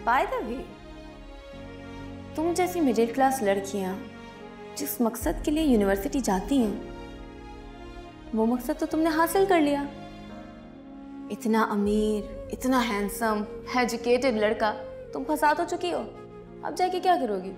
By the way, तुम जैसी middle class लड़कियां जिस मकसद के लिए यूनिवर्सिटी जाती हैं, वो मकसद तो तुमने हासिल कर लिया। इतना अमीर, इतना हैंडसम, एजुकेटेड लड़का तुम फंसा तो चुकी हो, अब जाके क्या करोगी?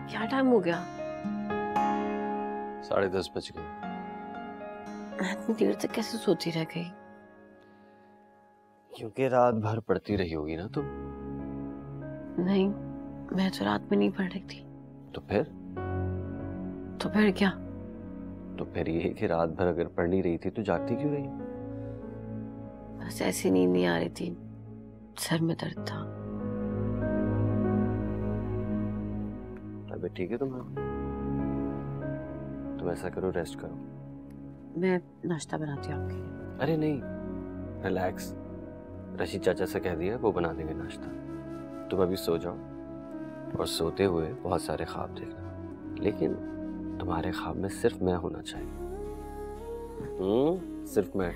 क्या टाइम हो गया? 10:30 बज गए। इतनी देर तक कैसे सोती रह गई? क्योंकि रात भर पढ़ती रही होगी ना तुम। नहीं, मैं तो रात में नहीं पढ़ रही थी। तो फिर? तो फिर क्या? तो फिर ये कि रात भर अगर पढ़ नहीं रही थी तो जागती क्यों रही? बस ऐसी नींद नहीं आ रही थी, सर में दर्द था। अबे ठीक है तुम्हारा, तुम ऐसा करो, रेस्ट करो। मैं नाश्ता बनाती हूँ आपके लिए। अरे नहीं, रिलैक्स, रशीद चाचा से कह दिया वो बना देंगे नाश्ता। तुम अभी सो जाओ और सोते हुए बहुत सारे ख्वाब देखना, लेकिन तुम्हारे ख्वाब में सिर्फ मैं होना चाहिए। सिर्फ मैं।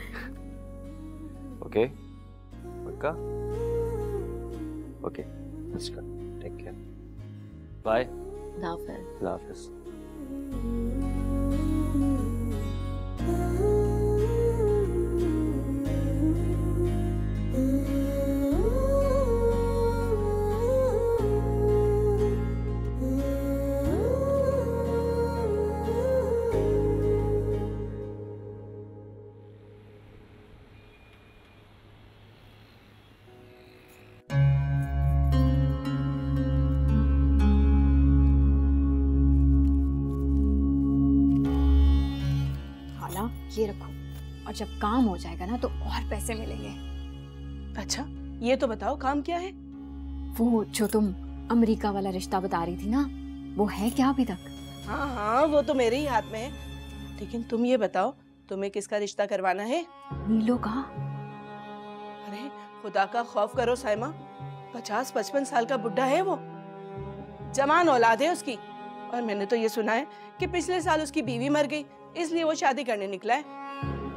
ओके? पक्का? Okay, let's go, take care, bye. अल्लाह हाफ़िज़। ये रखो, और जब काम हो जाएगा ना तो और पैसे मिलेंगे। अच्छा, ये तो बताओ काम क्या है? वो जो तुम अमेरिका वाला रिश्ता बता रही थी ना, वो है क्या अभी तक? हाँ हाँ, वो तो मेरे ही हाथ में है। लेकिन तुम ये बताओ, तुम्हें किसका रिश्ता करवाना है? नीलो का। अरे खुदा का खौफ करो साइमा, 50-55 साल का बुढ़ा है वो, जवान औलाद है उसकी। और मैंने तो ये सुना है कि पिछले साल उसकी बीवी मर गई, इसलिए वो शादी करने निकला है।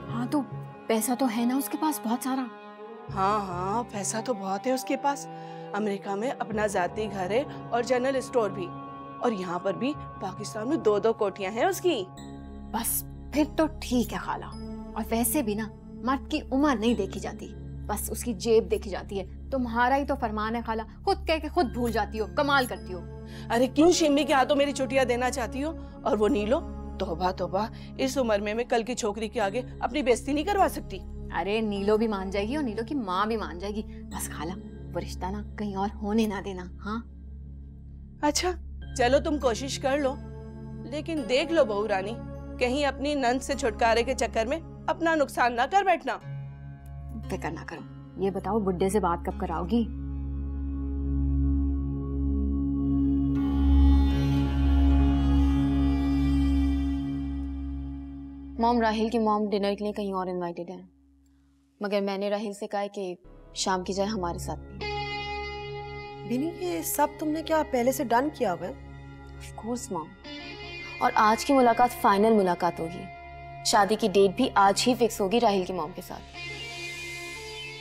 हाँ तो पैसा तो है ना उसके पास बहुत सारा। हाँ हाँ, पैसा तो बहुत है उसके पास। अमेरिका में अपना जाती घर है और जनरल स्टोर भी, और यहाँ पर भी पाकिस्तान में 2-2 कोठियाँ हैं उसकी। बस फिर तो ठीक है खाला। और वैसे भी ना मर्द की उम्र नहीं देखी जाती, बस उसकी जेब देखी जाती है। तुम्हारा ही तो फरमान है खाला, खुद कह के खुद भूल जाती हो, कमाल करती हो। अरे क्यों शिम्मी के हाथों मेरी चुटिया देना चाहती हो? और वो नीलो, तौबा तौबा, इस उम्र में मैं कल की छोकरी के आगे अपनी बेइज्जती नहीं करवा सकती। अरे नीलो भी मान जाएगी और नीलो की माँ भी मान जाएगी। बस खाला वो रिश्ता ना कहीं और होने ना देना। हाँ अच्छा चलो, तुम कोशिश कर लो, लेकिन देख लो बहू रानी, कहीं अपनी नंद से छुटकारे के चक्कर में अपना नुकसान ना कर बैठना। फिक्र ना करो। ये बताओ बुड्ढे से बात कब कराओगी? मॉम, राहिल की मॉम डिनर के लिए कहीं और इनवाइटेड है, मगर मैंने राहिल से कहा है कि शाम की जाए हमारे साथ। बिनी, ये सब तुमने क्या पहले से डन किया हुआ है? ऑफ कोर्स मॉम, और आज की मुलाकात फाइनल मुलाकात होगी। शादी की डेट भी आज ही फिक्स होगी राहिल की मॉम के साथ।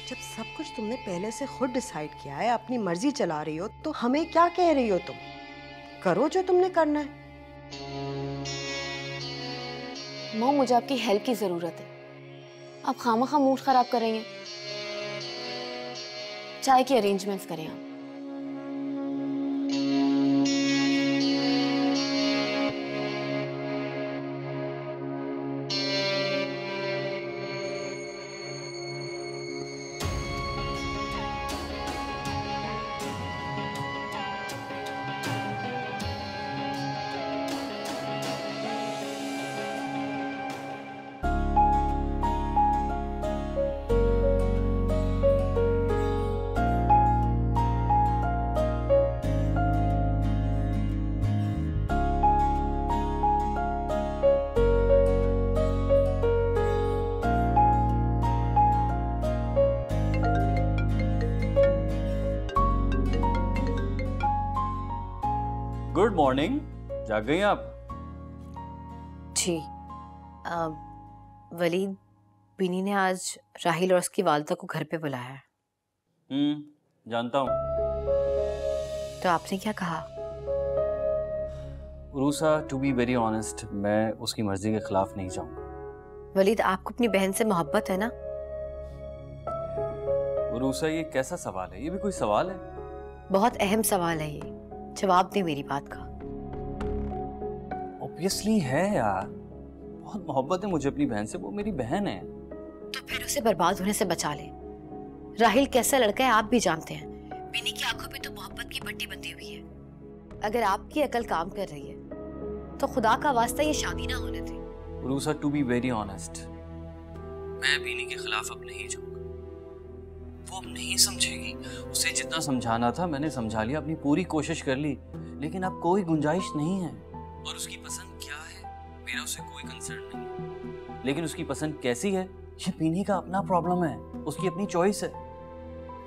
जब सब कुछ तुमने पहले से खुद डिसाइड किया है, अपनी मर्जी चला रही हो, तो हमें क्या कह रही हो तुम? करो जो तुमने करना है। मॉम, मुझे आपकी हेल्प की जरूरत है। आप खामखा मूड खराब कर रही हैं। चाय की अरेंजमेंट्स करें आप। Good morning. जाग गई आप? जी वलीद, बीनी ने आज राहिल और उसकी वालिदा को घर पे बुलाया है। जानता हूँ। तो आपने क्या कहा? Urusa, to be very honest, मैं उसकी मर्जी के खिलाफ नहीं जाऊंगा। वलीद, आपको अपनी बहन से मोहब्बत है ना? उरूसा, ये कैसा सवाल है? ये भी कोई सवाल है? बहुत अहम सवाल है ये, जवाब दे मेरी बात का। ऑब्वियसली है यार, बहुत मोहब्बत है मुझे अपनी बहन से, वो मेरी बहन है। तो फिर उसे बर्बाद होने से बचा ले। राहिल कैसा लड़का है आप भी जानते हैं। बीनी की आंखों पे तो मोहब्बत की पट्टी बंधी हुई है। अगर आपकी अकल काम कर रही है तो खुदा का वास्ता ये शादी ना होने दे। Urusa, to be very honest, मैं बीनी के खिलाफ अब नहीं जाऊंगा। वो अब नहीं समझेगी। उसे जितना समझाना था मैंने समझा लिया, अपनी पूरी कोशिश कर ली, लेकिन अब कोई गुंजाइश नहीं है। और उसकी पसंद क्या है मेरा उसे कोई कंसर्न नहीं, लेकिन उसकी पसंद कैसी है ये बीनी का अपना प्रॉब्लम है, उसकी अपनी चॉइस है।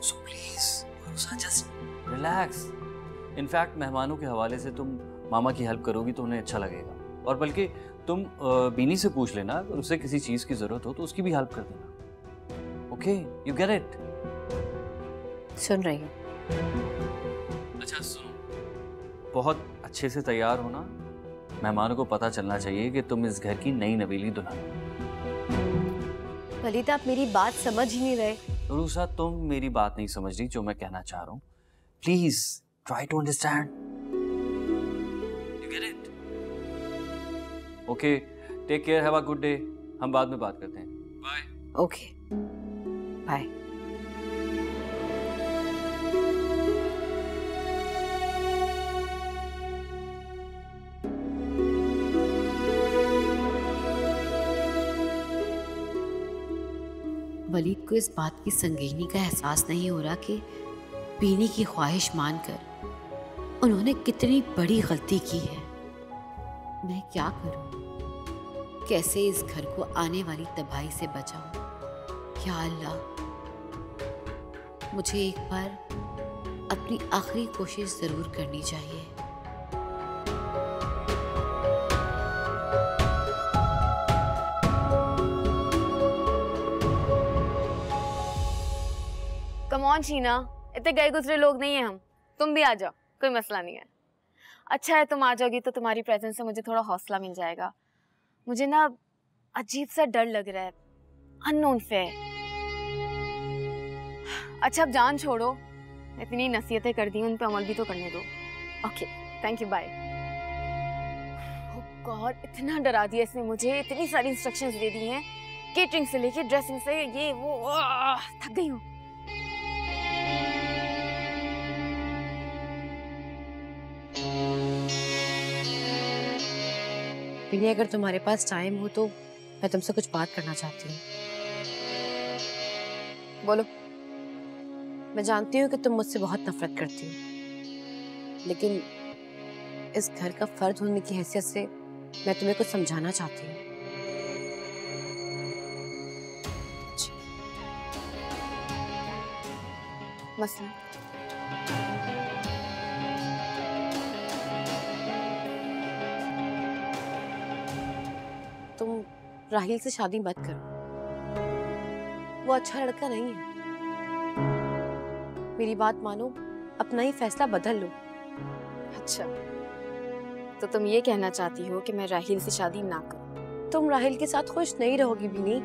So please Urusa, just relax. In fact मेहमानों के हवाले से तुम मामा की हेल्प करोगी तो उन्हें अच्छा लगेगा, और बल्कि तुम बीनी से पूछ लेना, अगर उसे किसी चीज की जरूरत हो तो उसकी भी हेल्प कर देना। Okay, you get it? सुन रही हूँ। अच्छा सुनो, बहुत अच्छे से तैयार होना, मेहमानों को पता चलना चाहिए कि तुम इस घर की नई नवेली दुल्हन हो। वलीद, आप मेरी बात समझ ही नहीं रहे। उरूसा, तुम मेरी बात नहीं समझ रही जो मैं कहना चाह रहा हूँ। Please try to understand. You get it? Okay, take care, have a good day. हम बाद में बात करते हैं। बाय। Okay, bye. वलीद को इस बात की संगीनी का एहसास नहीं हो रहा कि बीनी की ख्वाहिश मानकर उन्होंने कितनी बड़ी गलती की है। मैं क्या करूं? कैसे इस घर को आने वाली तबाही से बचाऊं? या अल्लाह, मुझे एक बार अपनी आखिरी कोशिश जरूर करनी चाहिए। कम ऑन शीना, इतने गए गुजरे लोग नहीं हैं हम। तुम भी आ जाओ, कोई मसला नहीं है। अच्छा है तुम आ जाओगी तो तुम्हारी प्रेजेंस से मुझे थोड़ा हौसला मिल जाएगा। मुझे ना अजीब सा डर लग रहा है, अननोन फेयर। अच्छा अब जान छोड़ो, इतनी नसीहतें कर दी, उन पे अमल भी तो करने दो। Okay, thank you, bye. Oh god, इतना डरा दिया इसने मुझे, इतनी सारी इंस्ट्रक्शंस दे दी हैं, केटरिंग से लेके ड्रेसिंग से ये वो। थक गई हूँ। बीनी, अगर तुम्हारे पास टाइम हो तो मैं तुमसे कुछ बात करना चाहती हूँ। बोलो। मैं जानती हूँ कि तुम मुझसे बहुत नफरत करती हो, लेकिन इस घर का फर्द होने की हैसियत से मैं तुम्हें कुछ समझाना चाहती हूँ। मसला? तुम राहिल से शादी मत करो, वो अच्छा लड़का नहीं है। मेरी बात मानो, अपना ही फैसला बदल लो। अच्छा, तो तुम ये कहना चाहती हो कि मैं राहिल से शादी ना करूं? तुम राहिल के साथ खुश नहीं रहोगी बीनी।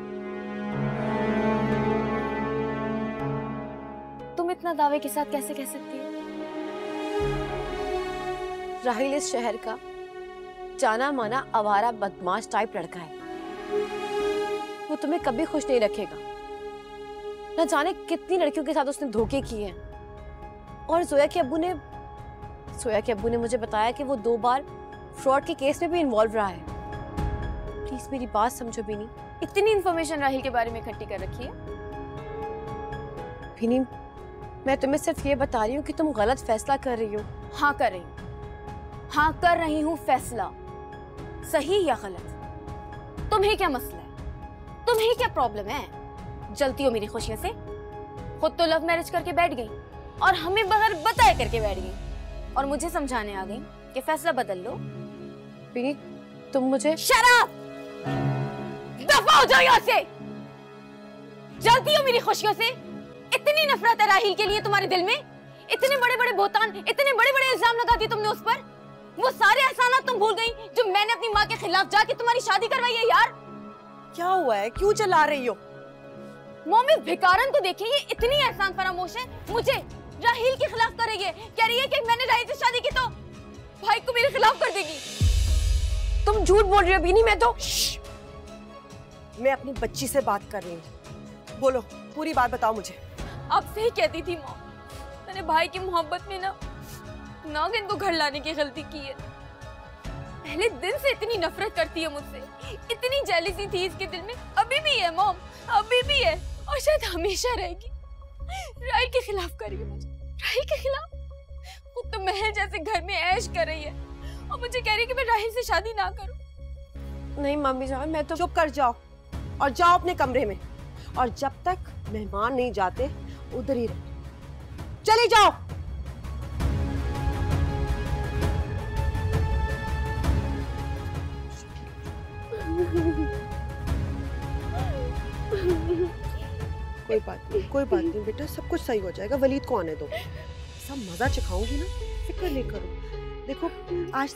तुम इतना दावे के साथ कैसे कह सकती हो? राहिल इस शहर का जाना माना आवारा बदमाश टाइप लड़का है। वो तुम्हें कभी खुश नहीं रखेगा। न जाने कितनी लड़कियों के साथ उसने धोखे किए हैं। और जोया के अब्बू ने मुझे बताया कि वो 2 बार फ्रॉड के केस में भी इन्वॉल्व रहा है। प्लीज मेरी बात समझो बीनी। इतनी इंफॉर्मेशन राहिल के बारे में इकट्ठी कर रखी है? बीनी, मैं तुम्हें सिर्फ ये बता रही हूँ कि तुम गलत फैसला कर रही हो। हाँ कर रही हूँ, हाँ कर रही हूँ फैसला, सही या गलत। तुम्हें क्या मसला है? तुम्हें क्या प्रॉब्लम है? जलती हो मेरी खुशियों से? खुद तो लव मैरिज करके बैठ गई और हमें बगैर बताए करके बैठ गई, और मुझे समझाने आ गई कि फैसला बदल लो। बीनी, तुम मुझे शराब दफा हो जाओ यहाँ से। जलती हो मेरी खुशियों से। इतनी नफरत है राहिल के लिए तुम्हारे दिल में, इतने बड़े बड़े बोतान, इतने बड़े बड़े इल्जाम लगा दिए तुमने उस पर। वो सारे एहसानात तुम भूल गई जो मैंने अपनी माँ के खिलाफ जाके तुम्हारी शादी करवाई है। यार क्या हुआ है, क्यों चला रही हो? मम्मी भिकारन को देखिए, ये इतनी एहसान फरामोश है, मुझे राहिल के खिलाफ कर रही है। कह रही है कि मैंने राहिल से शादी की तो भाई को मेरे खिलाफ कर देगी। तुम झूठ बोल रही हो बीनी। मैं तो मैं अपनी बच्ची से बात कर रही हूँ, बोलो पूरी बात बताओ मुझे। आप सही कहती थी माँ, मैंने भाई की मोहब्बत में ना नागिन को घर लाने की गलती की है। पहले दिन से इतनी नफरत करती है मुझसे, इतनी जेलसी थी इसके दिल में, अभी भी है मॉम, अभी भी है और शायद हमेशा रहेगी। राहिल के खिलाफ कर रही है मुझे, राहिल के खिलाफ। खुद तो महल जैसे घर में ऐश कर रही है और मुझे कह रही है कि मैं राहिल से शादी ना करूं। नहीं मम्मी जान, मैं तो चुप कर जाओ और जाओ अपने कमरे में, और जब तक मेहमान नहीं जाते उधर ही रहो। चली जाओ। कोई बात नहीं बेटा, सब कुछ सही हो जाएगा। वलीद को आने दो, सब मजा चखाऊंगी ना, फिक्र नहीं करो। देखो आज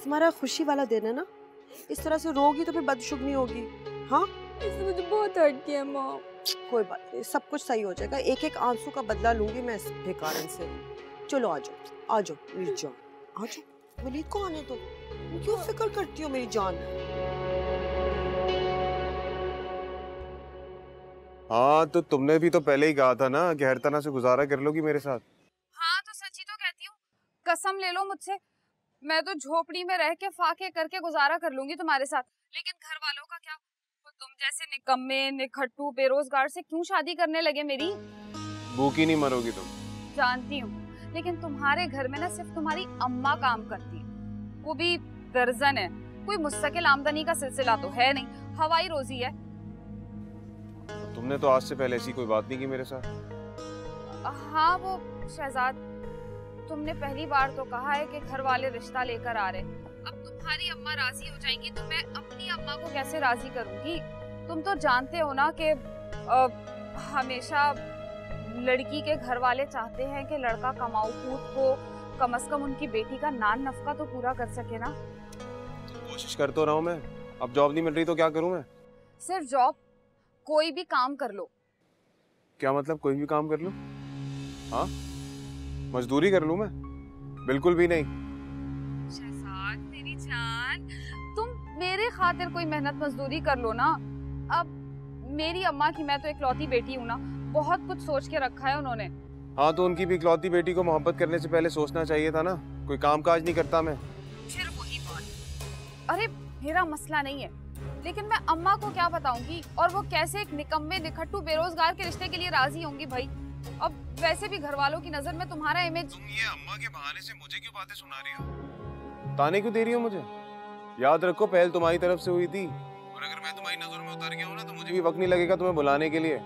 तुम्हारा खुशी वाला दिन है ना, इस तरह से रोगी तो फिर बदशुगनी होगी। हाँ इससे मुझे बहुत हर्ट किया मॉम। कोई बात नहीं, सब कुछ सही हो जाएगा। एक एक आंसू का बदला लूंगी मैं इस बेकारन से। चलो आ जाओ मेरी जान, आ जाओ। वलीद को आने दो, क्यों फिक्र करती हो मेरी जान? हाँ तो तुमने भी तो पहले ही कहा था ना कि हर तरह से गुजारा कर लोगी मेरे साथ। हाँ तो सच्ची तो कहती हूँ, कसम ले लो मुझसे, मैं तो झोपड़ी में रह के फाके करके गुजारा कर लूंगी तुम्हारे साथ। लेकिन घर वालों का क्या, वो तुम जैसे निकम्मे निखट्टू बेरोजगार से क्यों शादी करने लगे मेरी? भूखी नहीं मरोगी तुम। जानती हूँ, लेकिन तुम्हारे घर में ना सिर्फ तुम्हारी अम्मा काम करती है, वो भी दर्जन है। कोई मुस्तकिल आमदनी का सिलसिला तो है नहीं, हवाई रोजी है। तुमने तो आज से पहले ऐसी कोई बात नहीं की मेरे साथ। हाँ वो शहजाद, तुमने पहली बार तो कहा है कि घर वाले रिश्ता लेकर आ रहे। अब तुम्हारी अम्मा राजी हो जाएंगी तो मैं अपनी अम्मा को कैसे राजी करूंगी? तुम तो जानते हो ना कि हमेशा लड़की के घर वाले चाहते हैं कि लड़का कमाऊ कूद हो, कम से कम उनकी बेटी का नान नफका तो पूरा कर सके ना। कोशिश कर तो रहा हूँ मैं, अब जॉब नहीं मिल रही तो क्या करूँ मैं? सिर्फ जॉब, कोई भी काम कर लो। क्या मतलब कोई भी काम कर लूं? हाँ मजदूरी कर लूं मैं? बिल्कुल भी नहीं। शहजाद मेरी जान, तुम मेरे खातिर कोई मेहनत मजदूरी कर लो ना। अब मेरी अम्मा की मैं तो इकलौती बेटी हूँ ना, बहुत कुछ सोच के रखा है उन्होंने। हाँ तो उनकी भी इकलौती बेटी को मोहब्बत करने से पहले सोचना चाहिए था ना। कोई काम काज नहीं करता मैं। फिर वही बात। अरे मेरा मसला नहीं है, लेकिन मैं अम्मा को क्या बताऊंगी, और वो कैसे एक निकम्मे निखट्टू बेरोजगार के रिश्ते के लिए राजी होंगी भाई। अब वैसे भी घर वालों की नजर में तुम्हारा इमेज। तुम ये अम्मा के बहाने से मुझे क्यों बातें सुना रही हो? ताने क्यों दे रही हो मुझे? याद रखो पहल तुम्हारी तरफ से हुई थी, और अगर मैं तुम्हारी नजरों में उतर गया हूँ ना तो मुझे भी वक्त नहीं लगेगा तुम्हें बुलाने के लिए।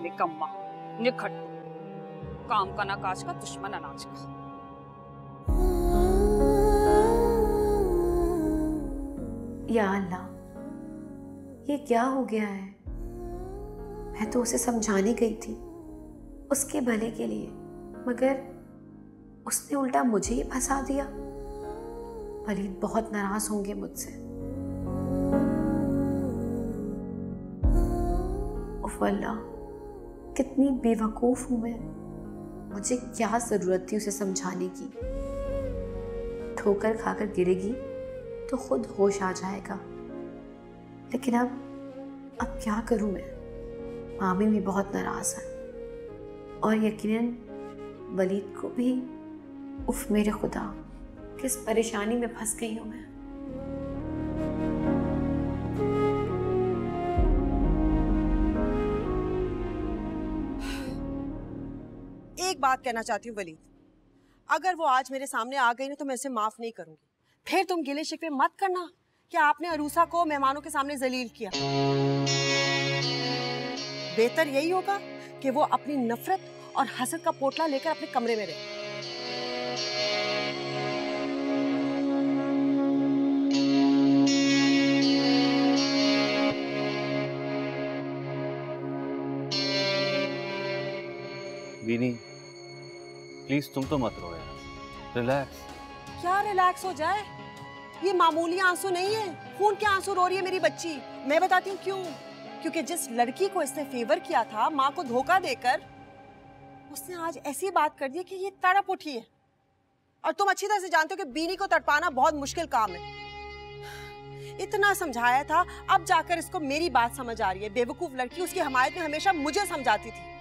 निकम्मा निखट्टू, काम का ना काज का, दुश्मन अनाज का। या अल्लाह, ये क्या हो गया है? मैं तो उसे समझाने गई थी उसके भले के लिए, मगर उसने उल्टा मुझे ही फंसा दिया। वलीद बहुत नाराज होंगे मुझसे। उफ अल्लाह, कितनी बेवकूफ हूं मैं। मुझे क्या जरूरत थी उसे समझाने की? ठोकर खाकर गिरेगी तो खुद होश आ जाएगा। लेकिन अब क्या करूं मैं? मामी भी बहुत नाराज है, और यकीनन वलीद को भी। उफ मेरे खुदा, किस परेशानी में फंस गई हूं मैं। एक बात कहना चाहती हूँ वलीद, अगर वो आज मेरे सामने आ गई ना तो मैं इसे माफ नहीं करूंगी। फिर तुम गिले शिकवे मत करना कि आपने अरूसा को मेहमानों के सामने जलील किया। बेहतर यही होगा कि वो अपनी नफरत और हसद का पोटला लेकर अपने कमरे में रहे। बीनी प्लीज तुम तो मत रो यार, रिलैक्स। क्या रिलैक्स हो जाए? ये मामूली आंसू नहीं है, खून के आंसू रो रही है मेरी बच्ची। मैं बताती हूँ क्यों। क्योंकि जिस लड़की को इसने फेवर किया था माँ को धोखा देकर, उसने आज ऐसी बात कर दी कि ये तड़प उठी है। और तुम अच्छी तरह से जानते हो कि बीनी को तड़पाना बहुत मुश्किल काम है। इतना समझाया था, अब जाकर इसको मेरी बात समझ आ रही है। बेवकूफ लड़की, उसकी हमायत में हमेशा मुझे समझाती थी।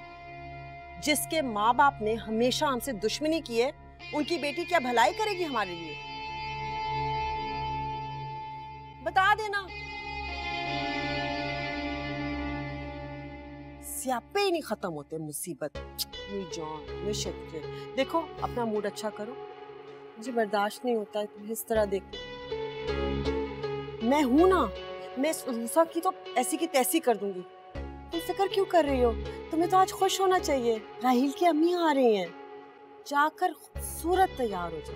जिसके माँ बाप ने हमेशा हमसे दुश्मनी की है, उनकी बेटी क्या भलाई करेगी हमारे लिए? बता देना। स्यापे ही नहीं खत्म होते मुसीबत। देखो अपना मूड अच्छा करो, मुझे बर्दाश्त नहीं होता है तुम्हें इस तरह देखो। मैं हूं ना, मैं इस रूसा की तो ऐसी की तैसी कर दूंगी। तुम फिक्र क्यों कर रही हो? तुम्हें तो आज खुश होना चाहिए, राहील की अम्मी आ रही हैं। जाकर खूबसूरत तैयार हो जाओ।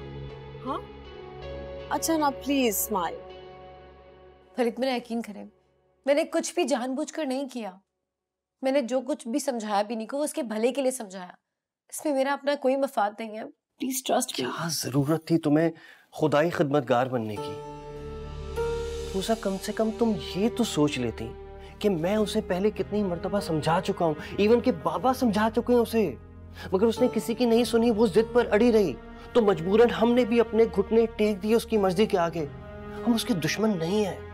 हाँ अच्छा ना, प्लीज स्माइल। फरीद मेरा यकीन करें, मैंने कुछ भी जानबूझकर नहीं किया। मैंने जो कुछ भी समझाया बीनी को, उसके भले के लिए समझाया। इसमें मेरा अपना कोई मफाद नहीं है। Please trust me. क्या जरूरत थी तुम्हें खुदाई खिदमतगार बनने की? रूसा कम से कम तुम ये तो सोच लेती कि मैं उसे पहले कितनी मर्तबा समझा चुका हूँ, इवन के बाबा समझा चुके हैं उसे, मगर उसने किसी की नहीं सुनी, वो जिद पर अड़ी रही। तो मजबूरन हमने भी अपने घुटने टेक दिए उसकी मर्जी के आगे। हम उसके दुश्मन नहीं हैं।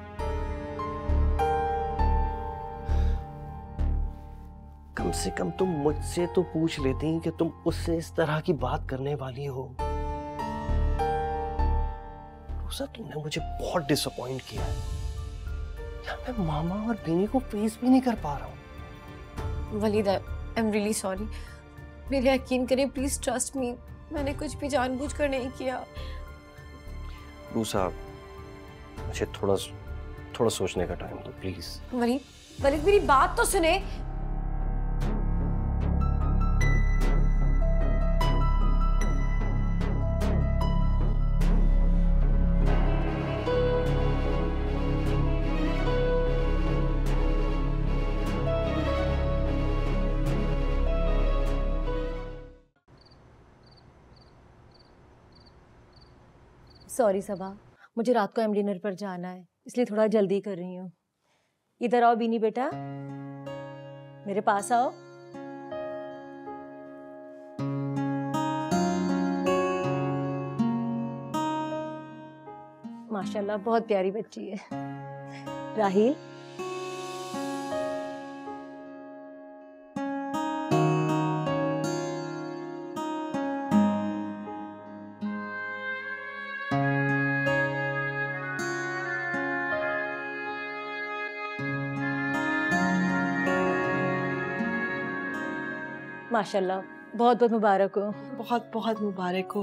कम से कम तुम मुझसे तो पूछ लेती कि तुम उससे इस तरह की बात करने वाली हो। रूसा तुमने मुझे बहुत डिसअपॉइंट किया है। मैं मामा और बीनी को फेस भी नहीं कर पा रहा हूँ। Waleed, I am really sorry. मेरे यकीन करें, प्लीज ट्रस्ट मी। मैंने कुछ भी जानबूझकर नहीं किया। रूसा मुझे थोड़ा सोचने का टाइम दो प्लीज। वलीद मेरी बात तो सुने। सॉरी सबा, मुझे रात को एम डिनर पर जाना है, इसलिए थोड़ा जल्दी कर रही हूँ। इधर आओ बीनी बेटा, मेरे पास आओ। माशाल्लाह बहुत प्यारी बच्ची है। राहील, माशाल्लाह बहुत बहुत मुबारक हो। बहुत बहुत मुबारक हो।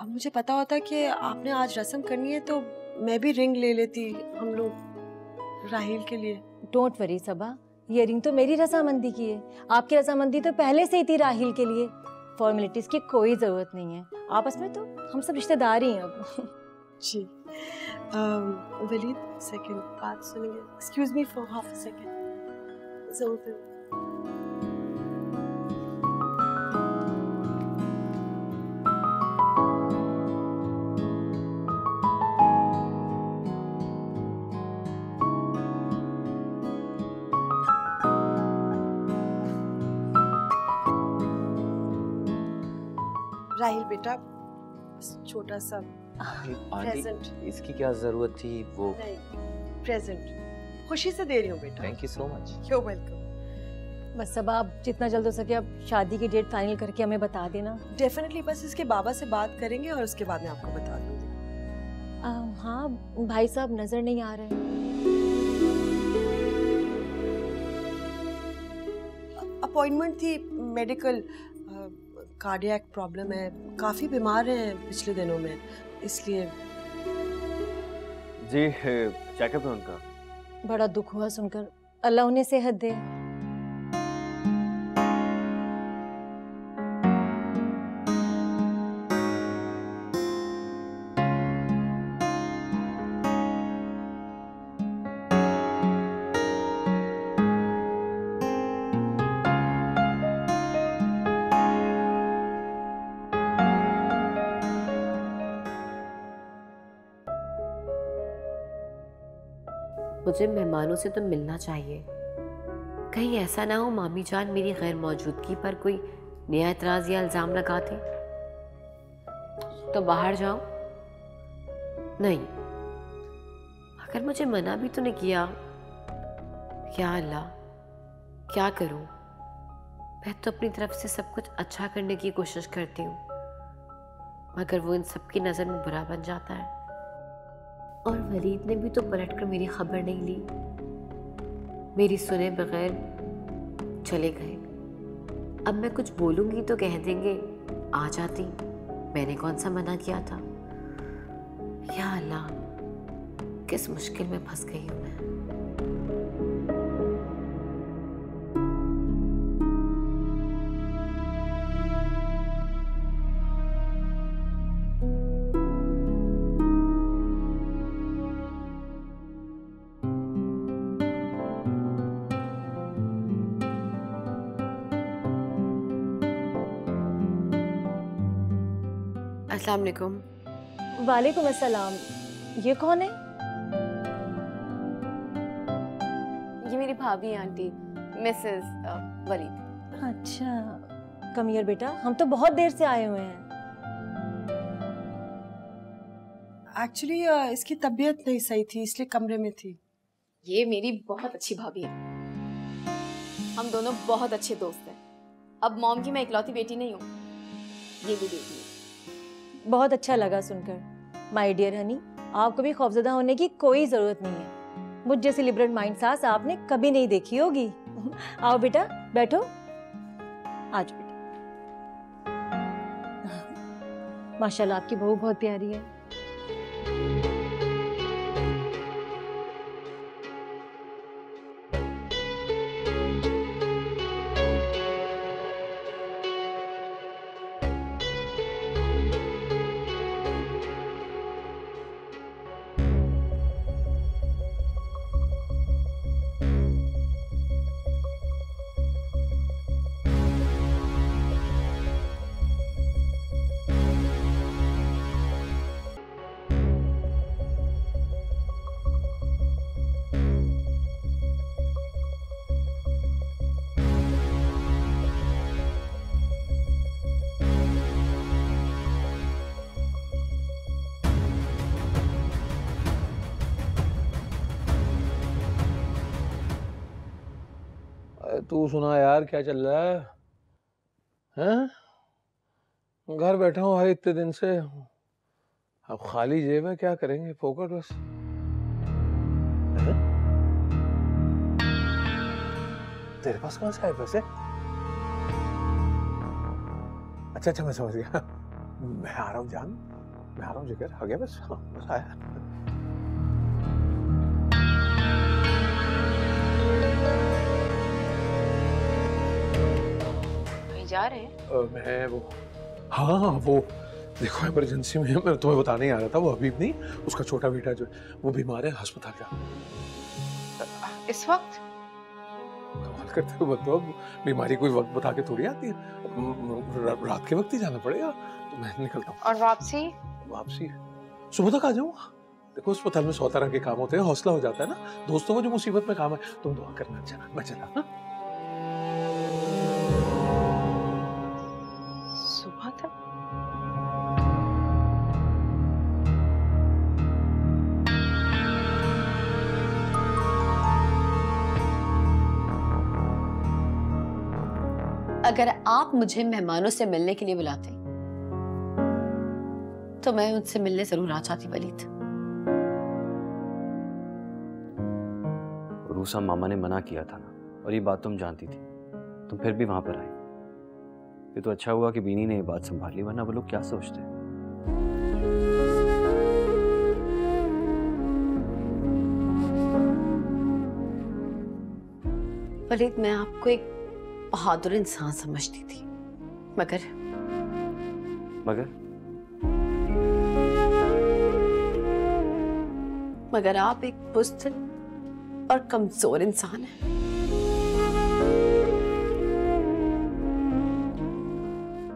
अब मुझे पता होता कि आपने आज रस्म करनी है तो मैं भी रिंग ले लेती हम लोग राहील के लिए। डोंट वरी सबा, ये रिंग तो मेरी रजामंदी की है। आपकी रजामंदी तो पहले से ही थी राहील के लिए। फॉर्मेलिटीज की कोई जरूरत नहीं है, आपस में तो हम सब रिश्तेदार ही हैं अब। जी वलीद, सेकंड बात सुनेंगे? Excuse me for half a second. जरूर। राहील बेटा, छोटा सा प्रेजेंट। इसकी क्या जरूरत थी? वो प्रेजेंट खुशी से दे रही हूँ बेटा। Thank you so much. You welcome. बस सब आप जितना जल्द हो सके अब शादी की डेट फाइनल करके हमें बता देना। डेफिनेटली, बस इसके बाबा से बात करेंगे और उसके बाद मैं आपको बता दूंगी। हाँ भाई साहब नजर नहीं आ रहे। अपॉइंटमेंट थी मेडिकल, कार्डियक प्रॉब्लम है, काफी बीमार हैं पिछले दिनों में, इसलिए। जी चेकअप है उनका। बड़ा दुख हुआ सुनकर, अल्लाह उन्हें सेहत दे। मुझे मेहमानों से तो मिलना चाहिए। कहीं ऐसा ना हो मामी जान मेरी गैर मौजूदगी पर कोई नया एतराज या इल्जाम लगाते तो बाहर जाऊं? नहीं, अगर मुझे मना भी तो नहीं किया, या अल्लाह क्या करूं? मैं तो अपनी तरफ से सब कुछ अच्छा करने की कोशिश करती हूँ, मगर वो इन सबकी नज़र में बुरा बन जाता है। और वलीद ने भी तो पलटकर मेरी खबर नहीं ली, मेरी सुने बगैर चले गए। अब मैं कुछ बोलूंगी तो कह देंगे आ जाती, मैंने कौन सा मना किया था। या अल्लाह, किस मुश्किल में फंस गई हूँ मैं। अस्सलाम वालेकुम। वालेकुम अस्सलाम। ये कौन है? ये मेरी भाभी है आंटी, मिसेस वलीद। अच्छा, कम हियर बेटा, हम तो बहुत देर से आए हुए हैं। एक्चुअली इसकी तबीयत नहीं सही थी, इसलिए कमरे में थी। ये मेरी बहुत अच्छी भाभी है, हम दोनों बहुत अच्छे दोस्त हैं। अब मॉम की मैं इकलौती बेटी नहीं हूँ, ये भी देखिए। बहुत अच्छा लगा सुनकर। माय डियर हनी, आपको भी खौफजदा होने की कोई जरूरत नहीं है। मुझ जैसी लिबरल माइंड सास आपने कभी नहीं देखी होगी। आओ बेटा, बैठो। आज बेटा, माशाल्लाह आपकी बहू बहुत प्यारी है। तू सुना यार, क्या चल रहा है? हैं? घर बैठा हूँ भाई इतने दिन से, अब खाली जेब है, क्या करेंगे? फोकट बस। तेरे पास कहाँ से आए पैसे? अच्छा अच्छा, मैं समझ गया। मैं आ रहा हूँ जान, मैं आ रहा हूँ जिगर, आ गया बस। हाँ, बस आया। जा रहे हैं? मैं वो, हाँ वो देखो इमरजेंसी में, मैं तुम्हें बताने ही आ रहा था। वो हबीब नहीं, उसका छोटा बेटा जो वो बीमार है, अस्पताल जा। इस वक्त? कमाल करते हो बताओ, बीमारी कोई वक्त बता के थोड़ी आती है। रात के वक्त ही जाना पड़ेगा, तो मैं निकलता हूँ। और वापसी? वापसी सुबह तक आ जाऊंगा। देखो अस्पताल में 100 तरह के काम होते हैं, हौसला हो जाता है ना दोस्तों को जो मुसीबत में काम है। तुम दुआ करना। अच्छा मैं चला। हाँ? सुबह तक? अगर आप मुझे मेहमानों से मिलने के लिए बुलाते तो मैं उनसे मिलने जरूर आ जाती वलीद। रूसा मामा ने मना किया था ना, और ये बात तुम जानती थी, तुम फिर भी वहां पर आई। ये तो अच्छा हुआ कि बीनी ने ये बात संभाली, वरना वो लोग क्या सोचते। वलीद, मैं आपको एक बहादुर इंसान समझती थी, मगर आप एक बुज़दिल और कमजोर इंसान हैं।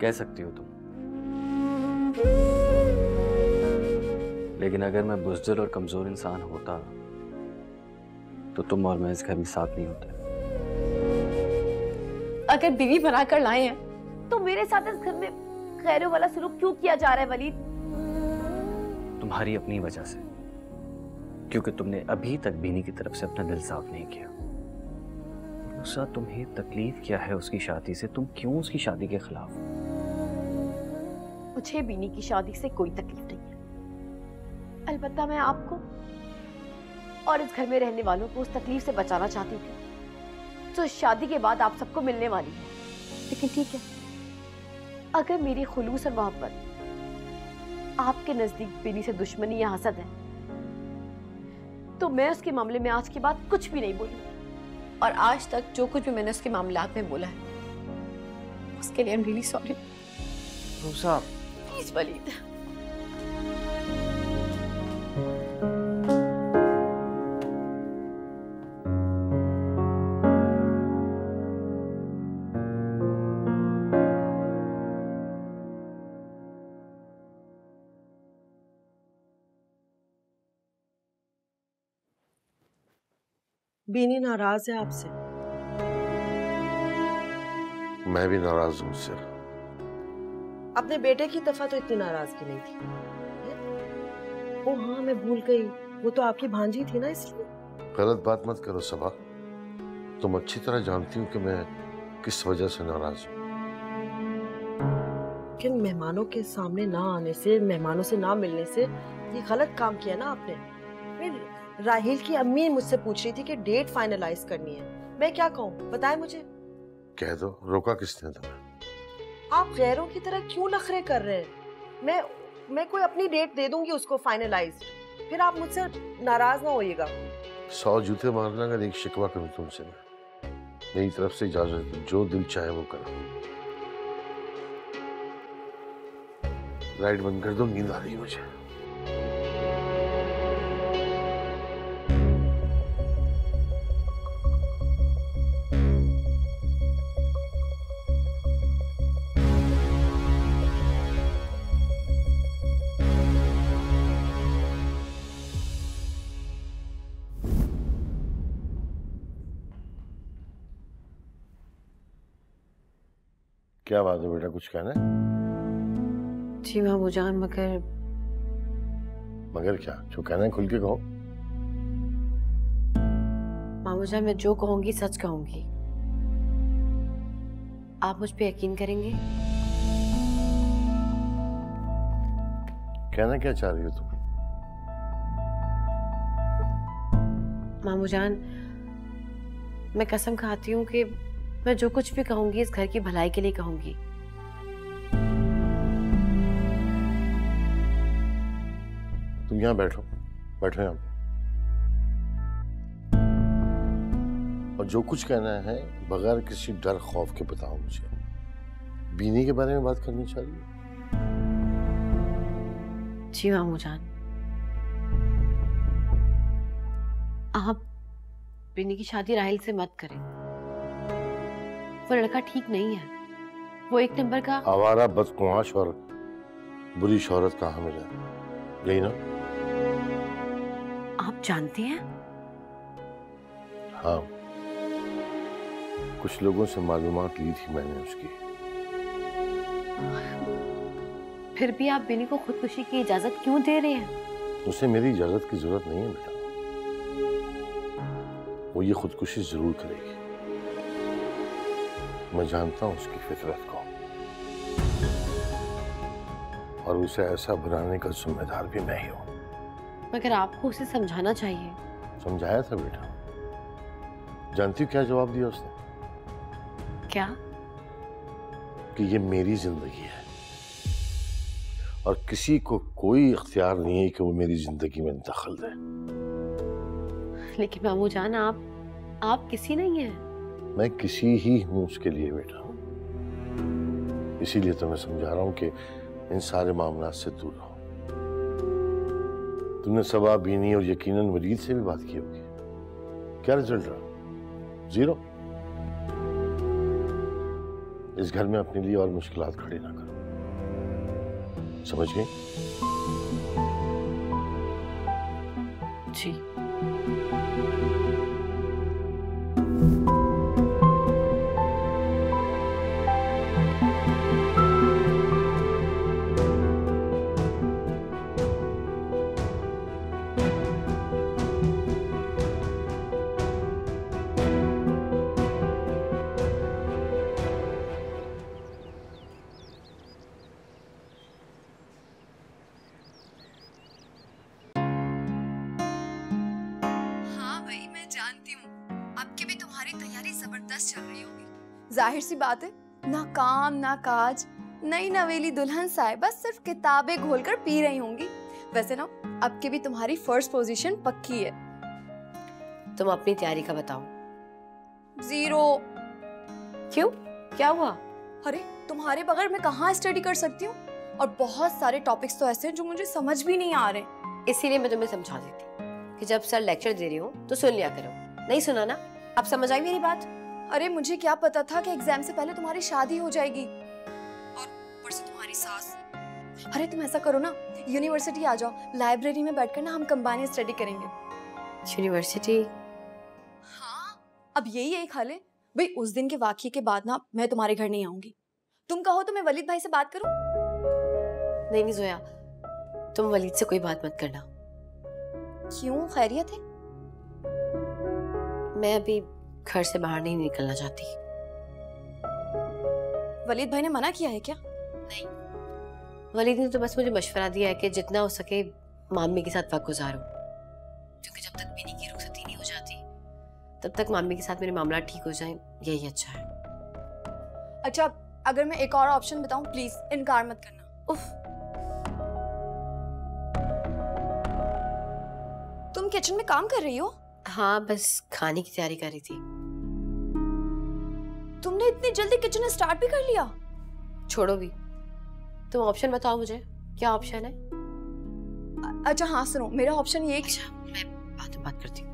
कह सकती हो तुम, लेकिन अगर मैं बुज़दिल और कमजोर इंसान होता तो तुम और मैं इस घर में साथ नहीं होते। अगर बीवी बनाकर लाए हैं तो मेरे साथ इस घर में गैरों वाला सलूक क्यों किया जा रहा है वलीद? तुम्हारी अपनी वजह से, क्योंकि तुमने अभी तक बीनी की तरफ से अपना दिल साफ नहीं किया। रूसा, तुम्हें तकलीफ क्या है उसकी शादी से? तुम क्यों उसकी शादी के खिलाफ? मुझे बीनी की शादी से कोई तकलीफ नहीं है। अलबत्ता मैं आपको और इस घर में रहने वालों को उस तकलीफ से बचाना चाहती थी जो शादी के बाद आप सबको मिलने वाली है। लेकिन ठीक है, अगर मेरी खुलूस और मोहब्बत आपके नजदीक बीनी से दुश्मनी या हसद है तो मैं उसके मामले में आज के बाद कुछ भी नहीं बोलूंगी। और आज तक जो कुछ भी मैंने उसके मामलात में बोला है उसके लिए I am really sorry. Rusa, please Walid. Bini नाराज है आपसे। मैं भी नाराज हूँ उससे। अपने बेटे की दफा तो इतनी नाराजगी नहीं थी। ओ हाँ, मैं भूल गई, वो तो आपकी भांजी थी ना, इसलिए। गलत बात मत करो सबा। तुम अच्छी तरह जानती हो कि मैं किस वजह से नाराज हूँ। लेकिन मेहमानों के सामने ना आने से, मेहमानों से ना मिलने से ये गलत काम किया ना आपने। राहिल की अम्मी मुझसे पूछ रही थी कि डेट फाइनलाइज करनी है। मैं क्या कहूँ, बताएं मुझे। कह दो, रोका किसने तुम्हें? आप गैरों की तरह क्यों नखरे कर रहे हैं? मैं कोई अपनी डेट दे दूंगी उसको फाइनलाइज, फिर आप मुझसे नाराज ना होइएगा। 100 जूते मारना अगर एक शिकवा करूं तुमसे मैं। मेरी तरफ से इजाजत, जो दिल चाहे वो करो। लाइट बंद कर दो, नींद आ रही है मुझे। क्या बात है बेटा, कुछ कहना है? जी मामू जान, मगर क्या? जो कहना है खुल के कहो। मामू जान, मैं जो कहूंगी सच कहूंगी। आप मुझ पे यकीन करेंगे? कहना क्या चाह रही हो तुम? मामू जान, मैं कसम खाती हूँ कि मैं जो कुछ भी कहूंगी इस घर की भलाई के लिए कहूंगी। तुम यहाँ बैठो, बैठो यहाँ पे। और जो कुछ कहना है बगैर किसी डर खौफ के बताओ मुझे। बीनी के बारे में बात करनी चाहिए। जी मामू जान, आप बीनी की शादी राहिल से मत करें। वो लड़का ठीक नहीं है। वो एक नंबर का आवारा, बदकुआश और बुरी शोहरत का हामिल है, यही ना? आप जानते हैं? हाँ, कुछ लोगों से मालूमात ली थी मैंने उसकी। फिर भी आप बीनी को खुदकुशी की इजाजत क्यों दे रहे हैं? उसे मेरी इजाजत की जरूरत नहीं है बेटा। वो ये खुदकुशी जरूर करेगी। मैं जानता हूं उसकी फितरत को, और उसे ऐसा बनाने का जिम्मेदार भी मैं ही हूं। मगर आपको उसे समझाना चाहिए। समझाया था बेटा। जानती हो क्या जवाब दिया उसने? क्या? कि ये मेरी जिंदगी है और किसी को कोई इख्तियार नहीं है कि वो मेरी जिंदगी में दखल दे। लेकिन मामू जान, आप किसी नहीं है। मैं किसी ही हूं उसके लिए बेटा। इसीलिए तो मैं समझा रहा हूं कि इन सारे मामलों से दूर रहो। तुमने सबा, बीनी और यकीनन वलीद से भी बात की होगी। क्या रिजल्ट रहा? 0। इस घर में अपने लिए और मुश्किलात खड़ी ना करो, समझ गई? जी। जबरदस्त चल रही होगी। जाहिर सी बात है, ना काम ना काज, नई नवेली दुल्हन साए बस सिर्फ किताबें घोलकर पी रही होंगी। वैसे ना अब के भी तुम्हारी फर्स्ट पोजीशन पक्की है। तुम अपनी तैयारी का बताओ। 0। क्यों, क्या हुआ? अरे तुम्हारे बगैर मैं कहाँ स्टडी कर सकती हूँ, और बहुत सारे टॉपिक्स तो ऐसे हैं जो मुझे समझ भी नहीं आ रहे। इसीलिए मैं तुम्हें समझा देती कि जब सर लेक्चर दे रही हो तो सुन लिया करो। नहीं सुना ना? अब समझ आई मेरी बात? अरे मुझे क्या पता था कि एग्जाम से पहले तुम्हारी शादी हो जाएगी, और ऊपर से तुम्हारी सास। अरे तुम ऐसा करो ना, यूनिवर्सिटी आ जाओ, लाइब्रेरी में बैठकर ना हम कंबाइंड स्टडी करेंगे। यूनिवर्सिटी? हाँ, अब यही एक हल है भाई। उस दिन के वाकये के बाद ना मैं तुम्हारे घर नहीं आऊंगी। तुम कहो तो मैं वलीद भाई से बात करूं? नहीं जोया, तुम वलीद से कोई बात मत करना। क्यों, खैरियत है? मैं अभी घर से बाहर नहीं निकलना चाहती। वलीद भाई ने मना किया है क्या? नहीं, वलीद ने तो बस मुझे मशवरा दिया है कि जितना हो सके मामी के साथ वक्त गुजारो, क्योंकि जब तक बीनी की रुखसती नहीं हो जाती तब तक मामी के साथ मेरे मामला ठीक हो जाए, यही अच्छा है। अच्छा, अगर मैं एक और ऑप्शन बताऊं, प्लीज इनकार मत करना। उफ। तुम किचन में काम कर रही हो? हाँ, बस खाने की तैयारी कर रही थी। तुमने इतनी जल्दी किचन स्टार्ट भी कर लिया? छोड़ो भी, तुम ऑप्शन बताओ मुझे, क्या ऑप्शन है? अच्छा हाँ सुनो, मेरा ऑप्शन ये। अच्छा, मैं बात करती हूँ।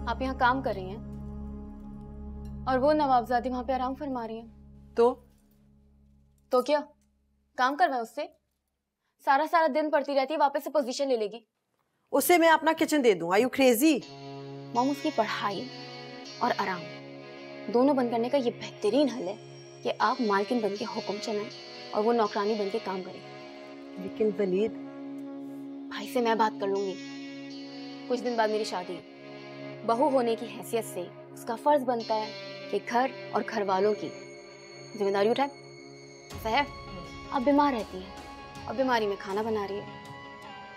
आप यहाँ काम कर रही हैं और वो नवाबजादी वहां पे आराम फरमा रही हैं। तो क्या काम करवाएं उससे? सारा सारा दिन पढ़ती रहती है, वापस से पोजीशन ले लेगी। उसे मैं अपना किचन दे दूं? Are you crazy? मॉम, उसकी पढ़ाई और आराम दोनों बंद करने का ये बेहतरीन हल है कि आप मालकिन बन के हुक्म चलाएं और वो नौकरानी बन के काम करें। लेकिन वलीद भाई से मैं बात कर लूंगी। कुछ दिन बाद मेरी शादी, बहू होने की हैसियत से उसका फर्ज बनता है कि घर और घर वालों की जिम्मेदारी उठाए। है अब बीमार रहती है और बीमारी में खाना बना रही है,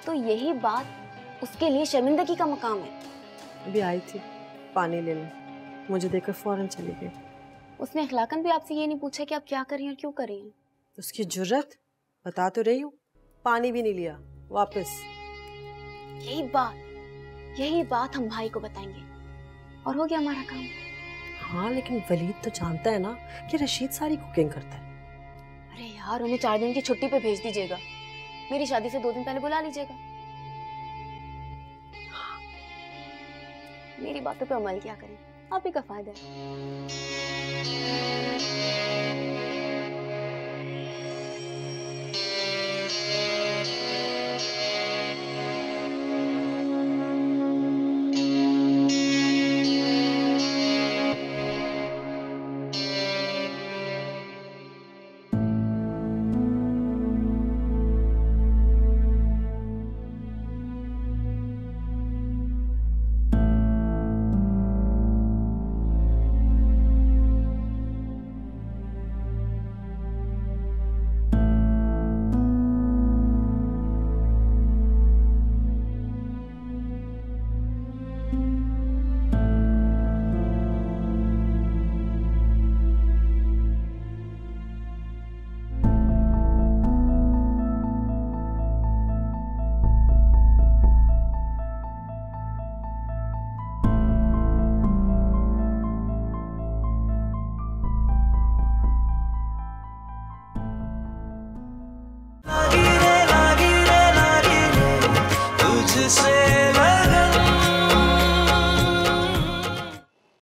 तो यही बात उसके लिए शर्मिंदगी का मकाम है। अभी आई थी पानी लेने, मुझे देखकर फौरन चली गई। उसने अखलाकन भी आपसे ये नहीं पूछा कि आप क्या कर रही हैं और क्यों कर रही हैं? उसकी जुर्रत, बता तो रही हूँ, पानी भी नहीं लिया वापस। यही बात हम भाई को बताएंगे और हो गया हमारा काम। हाँ, लेकिन वलीद तो जानता है ना कि रशीद सारी कुकिंग करता है। अरे यार, उन्हें 4 दिन की छुट्टी पे भेज दीजिएगा। मेरी शादी से 2 दिन पहले बुला लीजिएगा। मेरी बातों पे अमल किया करें, आप ही का फायदा है।